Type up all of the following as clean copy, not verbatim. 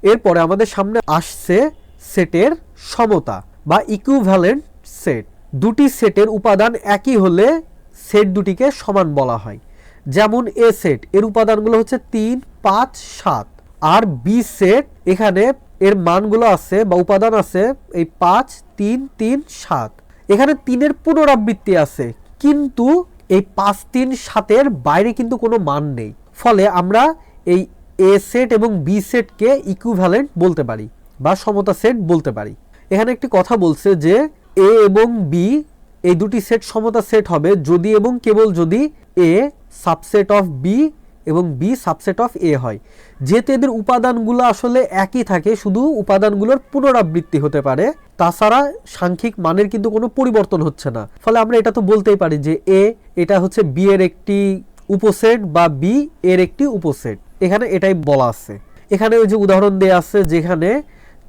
এরপরে আমাদের সামনে আসছে সেটের সমতা বা ইকুইভ্যালেন্ট সেট। দুটি সেটের উপাদান একই হলে সেট দুটিকে সমান বলা হয়। যেমন এ সেট এর উপাদানগুলো হচ্ছে 3, 5, 7, আর বি সেট এখানে এর মানগুলো আছে বা উপাদান আছে এই 5, 3, 3, 7। এখানে 3-এর পুনরাবৃত্তি আছে, কিন্তু এই 5, 3, 7-এর বাইরে কিন্তু কোনো মান নেই। ফলে আমরা এই এ সেট এবং বি সেটকে ইকুইভ্যালেন্ট বলতে পারি বা সমতা সেট বলতে পারি। এখানে একটি কথা বলছে যে এ এবং বি এই দুটি সেট সমতা সেট হবে যদি এবং কেবল যদি এ সাবসেট অফ বি এবং বি সাবসেট অফ এ হয়। যেহেতু এদের উপাদানগুলো আসলে একই থাকে, শুধু উপাদানগুলোর পুনরাবৃত্তি হতে পারে, তাছাড়া সাংখ্যিক মানের কিন্তু কোনো পরিবর্তন হচ্ছে না। ফলে আমরা এটা তো বলতেই পারি যে এ এটা হচ্ছে বি এর একটি উপসেট বা বি এর একটি উপসেট। এখানে এটাই বলা আছে। এখানে ওই যে উদাহরণ দেয়া আছে যেখানে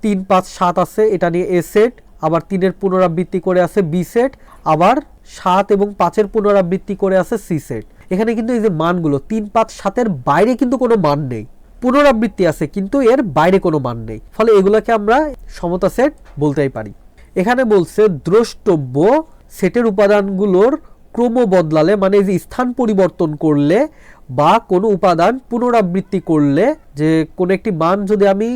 3, 5, 7 আছে, এটা নিয়ে এ সেট, আবার 3-এর পুনরাবৃত্তি করে আছে বি সেট, আবার 7 এবং 5-এর পুনরাবৃত্তি করে আছে সি সেট। এখানে কিন্তু এই যে মানগুলো 3, 5, 7-এর বাইরে কিন্তু কোনো মান নেই, পুনরাবৃত্তি আছে কিন্তু এর বাইরে কোনো মান নেই। ফলে এগুলোকে আমরা সমতা সেট বলতেই পারি। এখানে বলছে দ্রষ্টব্য সেটের উপাদানগুলোর ক্রম বদলালে, মানে যে স্থান পরিবর্তন করলে বা কোনো উপাদান পুনরাবৃত্তি করলে, যে কোনো একটি মান যদি আমি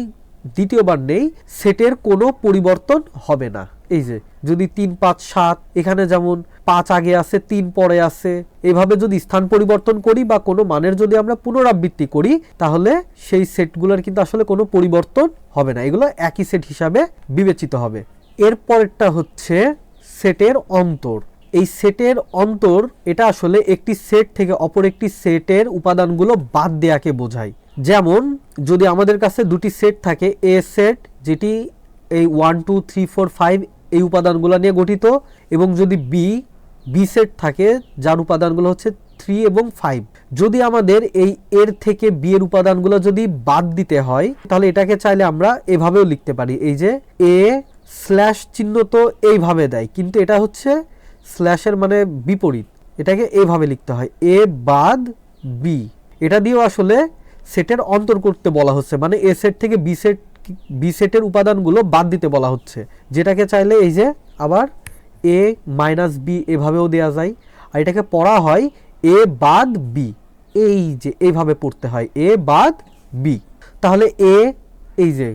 দ্বিতীয়বার নেই, সেটের কোনো পরিবর্তন হবে না। এই যে যদি 3, 5, 7 এখানে যেমন 5 আগে আছে 3 পরে আছে, এভাবে যদি স্থান পরিবর্তন করি বা কোনো মানের যদি আমরা পুনরাবৃত্তি করি, তাহলে সেই সেটগুলোর কিন্তু আসলে কোনো পরিবর্তন হবে না, এগুলো একই সেট হিসাবে বিবেচিত হবে। এরপরেরটা হচ্ছে সেটের অন্তর। এই সেটের অন্তর এটা আসলে একটি সেট থেকে অপর একটি সেটের উপাদানগুলো বাদ দেয়াকে বোঝায়। যেমন যদি আমাদের কাছে দুটি সেট থাকে, এ সেট যেটি এই 1, 2, 3, 4, 5 এই উপাদানগুলো নিয়ে গঠিত, এবং যদি বি সেট থাকে যার উপাদানগুলো হচ্ছে 3 এবং 5। যদি আমাদের এই এর থেকে বি এর উপাদানগুলো যদি বাদ দিতে হয়, তাহলে এটাকে চাইলে আমরা এভাবেও লিখতে পারি। এই যে এ স্ল্যাশ চিহ্ন তো এইভাবে দেয়, কিন্তু এটা হচ্ছে স্ল্যাশের মানে বিপরীত, এটাকে এইভাবে লিখতে হয় এ বাদ বি। এটা দিয়েও আসলে সেটের অন্তর করতে বলা হচ্ছে, মানে এ সেট থেকে বি সেটের উপাদানগুলো বাদ দিতে বলা হচ্ছে, যেটাকে চাইলে এই যে আবার এ মাইনাস বি এভাবেও দেওয়া যায়। আর এটাকে পড়া হয় এ বাদ বি, এই যে এইভাবে পড়তে হয় এ বাদ বি। তাহলে এই যে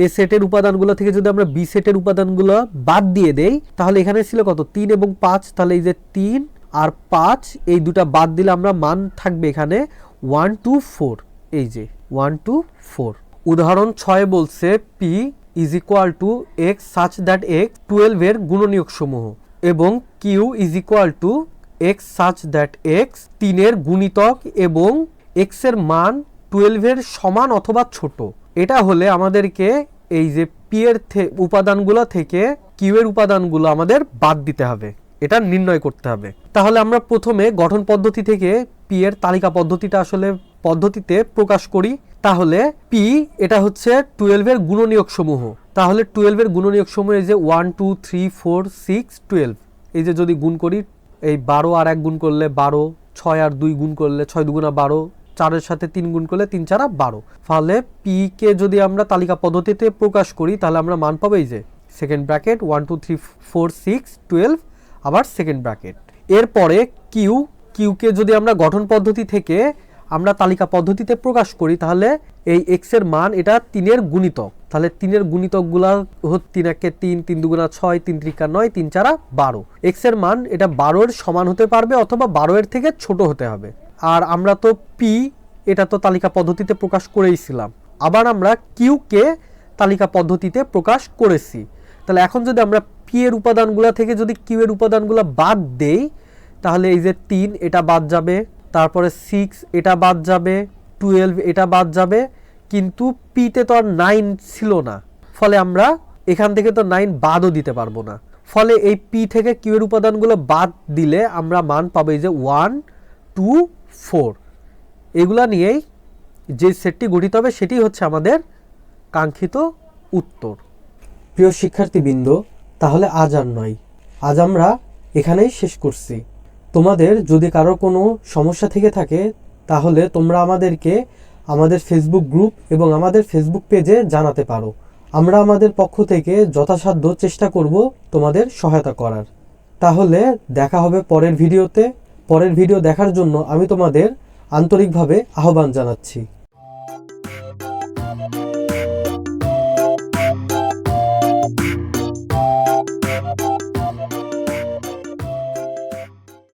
এ সেটের উপাদানগুলো থেকে যদি আমরা বি সেটের উপাদানগুলো বাদ দিয়ে দেই, তাহলে এখানে ছিল কত 3 এবং 5, তাহলে এই যে 3 আর 5 এই দুটা বাদ দিলে আমরা মান থাকবে এখানে 1, 2, 4। এই যে 1, 2, 4। উদাহরণ 6 বলছে P is equal to X such that X 12-এর গুণনীয়ক সমূহ, এবং Q is equal to X such that X 3-এর গুণিতক এবং এক্স এর মান 12-এর সমান অথবা ছোট। এটা হলে আমাদেরকে এই যে পি এর উপাদানগুলো থেকে কিউ এর উপাদানগুলো আমাদের বাদ দিতে হবে, এটা নির্ণয় করতে হবে। তাহলে আমরা প্রথমে গঠন পদ্ধতি থেকে পি এর তালিকা পদ্ধতিটা আসলে পদ্ধতিতে প্রকাশ করি। তাহলে পি এটা হচ্ছে 12-এর গুণনীয়ক সমূহ। তাহলে 12-এর গুণনীয়ক সমূহ এই যে 1, 2, 3, 4, 6, 12। এই যে যদি গুণ করি, এই 12 আর 1 গুণ করলে 12, 6 আর 2 গুণ করলে 6 2 12, 4-এর সাথে 3 গুণ করলে 3 4 12। ফলে পি কে যদি আমরা তালিকা পদ্ধতিতে প্রকাশ করি, তাহলে আমরা মান পাবো এই যে সেকেন্ড ব্র্যাকেট 1, 2, 3, 4, 6, 12, আবার সেকেন্ড ব্র্যাকেট। এরপরে কিউকে যদি আমরা গঠন পদ্ধতি থেকে আমরা তালিকা পদ্ধতিতে প্রকাশ করি, তাহলে এই এক্স এর মান এটা 3-এর গুণিতক। তাহলে 3-এর গুণিতকগুলা হচ্ছে 3 1 3, 3 2 6, 3 3 9, 3 4 12। এক্স এর মান এটা 12-এর সমান হতে পারবে অথবা 12-এর থেকে ছোট হতে হবে। আর আমরা তো পি এটা তো তালিকা পদ্ধতিতে প্রকাশ করেইছিলাম, আবার আমরা কিউকে তালিকা পদ্ধতিতে প্রকাশ করেছি। তাহলে এখন যদি আমরা পি এর উপাদানগুলো থেকে যদি কিউ এর উপাদানগুলো বাদ দেই, তাহলে এই যে 3 এটা বাদ যাবে, তারপরে 6 এটা বাদ যাবে, 12 এটা বাদ যাবে, কিন্তু পিতে তো আর 9 ছিল না, ফলে আমরা এখান থেকে তো 9 বাদও দিতে পারবো না। ফলে এই পি থেকে কিউ এর উপাদানগুলো বাদ দিলে আমরা মান পাবো এই যে 1, 2, 4। এগুলা নিয়েই যে সেটটি গঠিত হবে সেটি হচ্ছে আমাদের কাঙ্ক্ষিত উত্তর। প্রিয় শিক্ষার্থীবৃন্দ, তাহলে আজ আর নয়, আজ আমরা এখানেই শেষ করছি। তোমাদের যদি কারো কোনো সমস্যা থেকে থাকে, তাহলে তোমরা আমাদেরকে আমাদের ফেসবুক গ্রুপ এবং আমাদের ফেসবুক পেজে জানাতে পারো। আমরা আমাদের পক্ষ থেকে যথাসাধ্য চেষ্টা করব তোমাদের সহায়তা করার। তাহলে দেখা হবে পরের ভিডিওতে। পরের ভিডিও দেখার জন্য আমি তোমাদের আন্তরিকভাবে আহ্বান জানাচ্ছি।